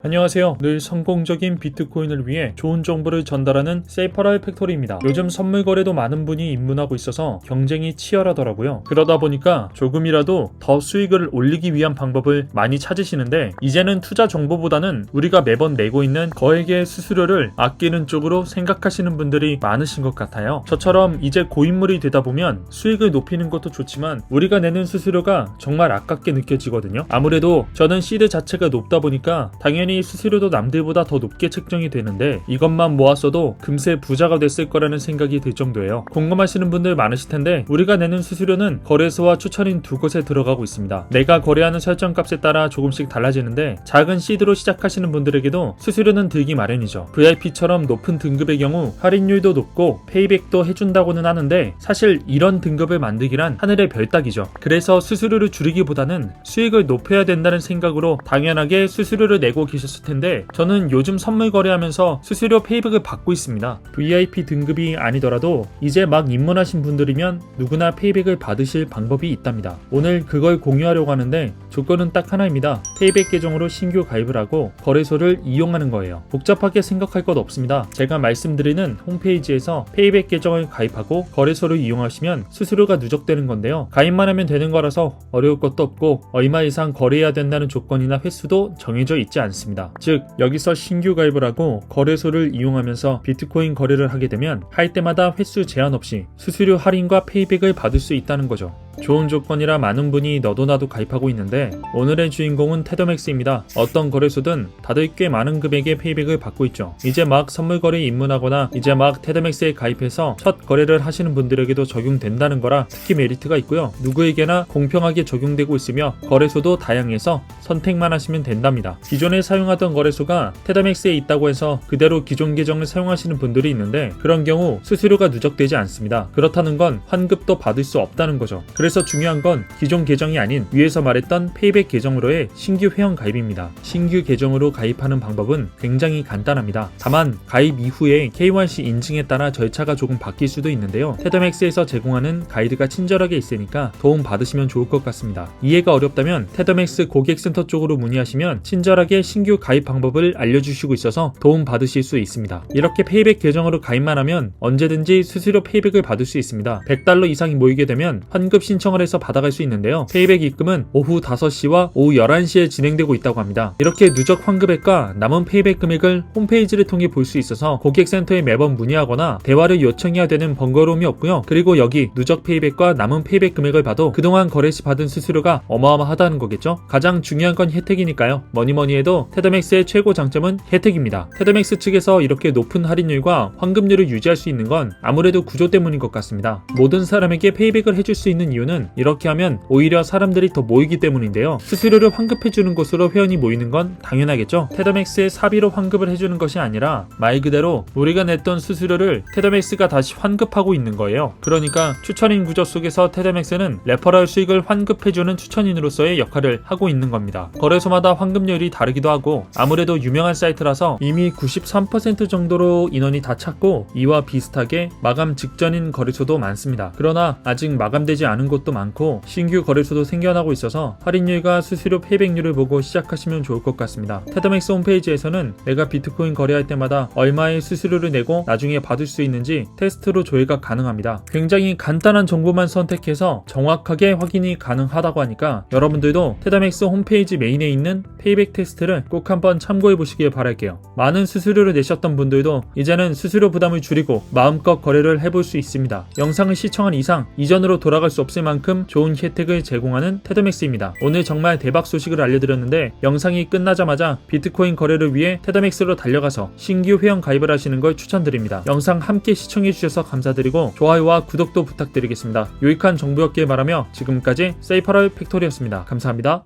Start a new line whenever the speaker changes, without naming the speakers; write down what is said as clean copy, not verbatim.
안녕하세요. 늘 성공적인 비트코인을 위해 좋은 정보를 전달하는 세이퍼럴 팩토리입니다. 요즘 선물 거래도 많은 분이 입문하고 있어서 경쟁이 치열하더라고요. 그러다 보니까 조금이라도 더 수익을 올리기 위한 방법을 많이 찾으시는데 이제는 투자 정보보다는 우리가 매번 내고 있는 거액의 수수료를 아끼는 쪽으로 생각하시는 분들이 많으신 것 같아요. 저처럼 이제 고인물이 되다 보면 수익을 높이는 것도 좋지만 우리가 내는 수수료가 정말 아깝게 느껴지거든요. 아무래도 저는 시드 자체가 높다 보니까 당연히 수수료도 남들보다 더 높게 책정이 되는데 이것만 모았어도 금세 부자가 됐을 거라는 생각이 들 정도예요. 궁금하시는 분들 많으실 텐데 우리가 내는 수수료는 거래소와 추천인 두 곳에 들어가고 있습니다. 내가 거래하는 설정값에 따라 조금씩 달라지는데 작은 시드로 시작하시는 분들에게도 수수료는 들기 마련이죠. VIP처럼 높은 등급의 경우 할인율도 높고 페이백도 해준다고는 하는데 사실 이런 등급을 만들기란 하늘의 별 따기죠. 그래서 수수료를 줄이기보다는 수익을 높여야 된다는 생각으로 당연하게 수수료를 내고 계셨을 텐데 저는 요즘 선물 거래하면서 수수료 페이백을 받고 있습니다. VIP 등급이 아니더라도 이제 막 입문하신 분들이면 누구나 페이백을 받으실 방법이 있답니다. 오늘 그걸 공유하려고 하는데 조건은 딱 하나입니다. 페이백 계정으로 신규 가입을 하고 거래소를 이용하는 거예요. 복잡하게 생각할 것 없습니다. 제가 말씀드리는 홈페이지에서 페이백 계정을 가입하고 거래소를 이용하시면 수수료가 누적되는 건데요. 가입만 하면 되는 거라서 어려울 것도 없고 얼마 이상 거래해야 된다는 조건이나 횟수도 정해져 있지 않습니다. 즉 여기서 신규 가입을 하고 거래소를 이용하면서 비트코인 거래를 하게 되면 할 때마다 횟수 제한 없이 수수료 할인과 페이백을 받을 수 있다는 거죠. 좋은 조건이라 많은 분이 너도나도 가입하고 있는데 오늘의 주인공은 테더맥스입니다. 어떤 거래소든 다들 꽤 많은 금액의 페이백을 받고 있죠. 이제 막 선물 거래에 입문하거나 이제 막 테더맥스에 가입해서 첫 거래를 하시는 분들에게도 적용된다는 거라 특히 메리트가 있고요. 누구에게나 공평하게 적용되고 있으며 거래소도 다양해서 선택만 하시면 된답니다. 기존에 사용하던 거래소가 테더맥스에 있다고 해서 그대로 기존 계정을 사용하시는 분들이 있는데 그런 경우 수수료가 누적되지 않습니다. 그렇다는 건 환급도 받을 수 없다는 거죠. 그래서 중요한 건 기존 계정이 아닌 위에서 말했던 페이백 계정으로의 신규 회원 가입입니다. 신규 계정으로 가입하는 방법은 굉장히 간단합니다. 다만 가입 이후에 KYC 인증에 따라 절차가 조금 바뀔 수도 있는데요. 테더맥스에서 제공하는 가이드가 친절하게 있으니까 도움 받으시면 좋을 것 같습니다. 이해가 어렵다면 테더맥스 고객센터 쪽으로 문의하시면 친절하게 신규 가입 방법을 알려주시고 있어서 도움 받으실 수 있습니다. 이렇게 페이백 계정으로 가입만 하면 언제든지 수수료 페이백을 받을 수 있습니다. $100 이상이 모이게 되면 환급 신청을 해서 받아갈 수 있는데요. 페이백 입금은 오후 5시와 오후 11시에 진행되고 있다고 합니다. 이렇게 누적 환급액과 남은 페이백 금액을 홈페이지를 통해 볼 수 있어서 고객센터에 매번 문의하거나 대화를 요청해야 되는 번거로움이 없고요. 그리고 여기 누적 페이백과 남은 페이백 금액을 봐도 그동안 거래 시 받은 수수료가 어마어마하다는 거겠죠. 가장 중요한 건 혜택이니까요. 뭐니뭐니 해도 테더맥스의 최고 장점은 혜택입니다. 테더맥스 측에서 이렇게 높은 할인율과 환급률을 유지할 수 있는 건 아무래도 구조 때문인 것 같습니다. 모든 사람에게 페이백을 해줄 수 있는 이유는 이렇게 하면 오히려 사람들이 더 모이기 때문인데요. 수수료를 환급해주는 곳으로 회원이 모이는 건 당연하겠죠. 테더맥스에 사비로 환급을 해주는 것이 아니라 말 그대로 우리가 냈던 수수료를 테더맥스가 다시 환급하고 있는 거예요. 그러니까 추천인 구조 속에서 테더맥스는 레퍼럴 수익을 환급해주는 추천인으로서의 역할을 하고 있는 겁니다. 거래소마다 환급률이 다르기도 하고 아무래도 유명한 사이트라서 이미 93% 정도로 인원이 다 찼고 이와 비슷하게 마감 직전인 거래소도 많습니다. 그러나 아직 마감되지 않은 곳도 많고 신규 거래소도 생겨나고 있어서 할인율과 수수료 페이백률을 보고 시작하시면 좋을 것 같습니다. 테더맥스 홈페이지에서는 내가 비트코인 거래할 때마다 얼마의 수수료를 내고 나중에 받을 수 있는지 테스트로 조회가 가능합니다. 굉장히 간단한 정보만 선택해서 정확하게 확인이 가능하다고 하니까 여러분들도 테더맥스 홈페이지 메인에 있는 페이백 테스트를 꼭 한번 참고해 보시길 바랄게요. 많은 수수료를 내셨던 분들도 이제는 수수료 부담을 줄이고 마음껏 거래를 해볼 수 있습니다. 영상을 시청한 이상 이전으로 돌아갈 수 없을 만큼 좋은 혜택을 제공하는 테더맥스입니다. 오늘 정말 대박 소식을 알려드렸는데 영상이 끝나자마자 비트코인 거래를 위해 테더맥스로 달려가서 신규 회원 가입을 하시는 걸 추천드립니다. 영상 함께 시청해주셔서 감사드리고 좋아요와 구독도 부탁드리겠습니다. 유익한 정보였길 바라며 지금까지 세이퍼럴 팩토리였습니다. 감사합니다.